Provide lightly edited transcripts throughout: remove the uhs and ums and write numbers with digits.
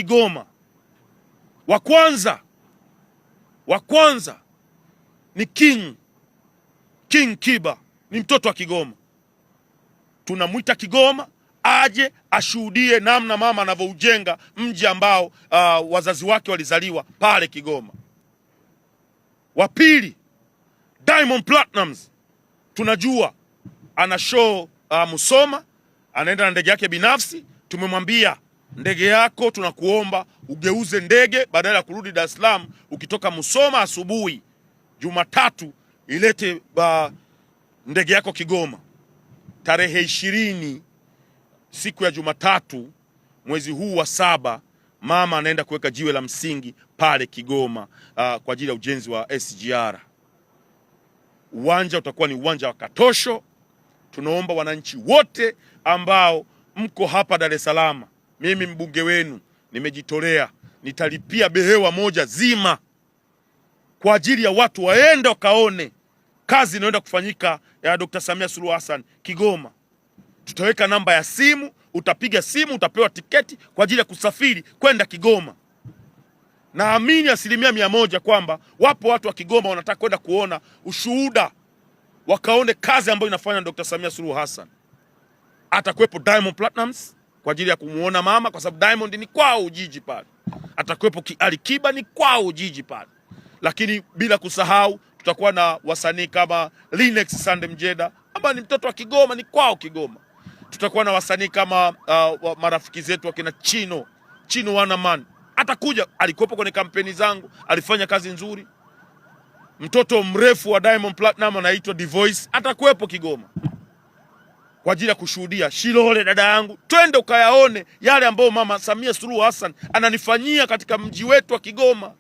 Kigoma. Wa kwanza ni King Kiba, ni mtoto wa Kigoma. Tunamwita Kigoma aje ashuhudie namna mama anavyoujenga mji ambao wazazi wake walizaliwa pale Kigoma. Wa pili, Diamond Platnumz, tunajua ana show Musoma, anaenda na ndege yake binafsi. Tumemwambia ndege yako tunakuomba ugeuze ndege, badala ya kurudi Dar es Salaam ukitoka Musoma asubuhi Jumatatu, ilete ndege yako Kigoma. Tarehe 20 siku ya Jumatatu mwezi huu wa 7, mama anaenda kuweka jiwe la msingi pale Kigoma kwa ajili ya ujenzi wa SGR. Uwanja utakuwa ni uwanja wa Katosho. Tunaomba wananchi wote ambao mko hapa Dar es Salaam, mimi mbunge wenu nimejitolea, nitalipia behewa moja zima kwa ajili ya watu waende wakaone kazi inayoenda kufanyika ya Dr. Samia Suluhu Hassan Kigoma. Tutaweka namba ya simu, utapiga simu, utapewa tiketi kwa ajili ya kusafiri kwenda Kigoma. Naamini 100% kwamba wapo watu wa Kigoma wanataka kwenda kuona ushuhuda, wakaone kazi ambayo inafanya Dr. Samia Suluhu Hassan. Atakuwepo Diamond Platnumz kwa ajili ya kumuona mama, kwa sababu Diamond ni kwao Ujiji pale. Atakuwepo Ali Kiba, ni kwao Ujiji pale. Lakini bila kusahau tutakuwa na wasanii kama Linex Sande Mjeda ambaye ni mtoto wa Kigoma, ni kwao Kigoma. Tutakuwa na wasanii kama marafiki zetu wakina Chino Wanaman. Atakuja, alikuwepo kwenye kampeni zangu, alifanya kazi nzuri. Mtoto mrefu wa Diamond Platinum anaitwa Divoice, atakuwepo Kigoma kwa ajili ya kushuhudia. Shilole dada yangu, twende ukayaone yale ambayo mama Samia Suluhu Hassan ananifanyia katika mji wetu wa Kigoma.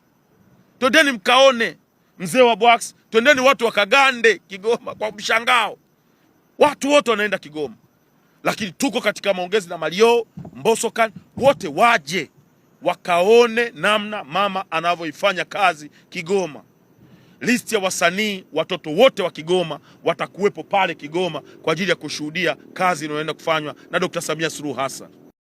Twendeni mkaone. Mzee wa Bwax, twendeni watu wakagande Kigoma kwa mshangao. Watu wote wanaenda Kigoma. Lakini tuko katika maongezi na Mario Mbosokan, wote waje wakaone namna mama anavyoifanya kazi Kigoma. Listi ya wasanii, watoto wote wa Kigoma watakuwepo pale Kigoma kwa ajili ya kushuhudia kazi inayoenda kufanywa na Dr. Samia Suluhu Hassan.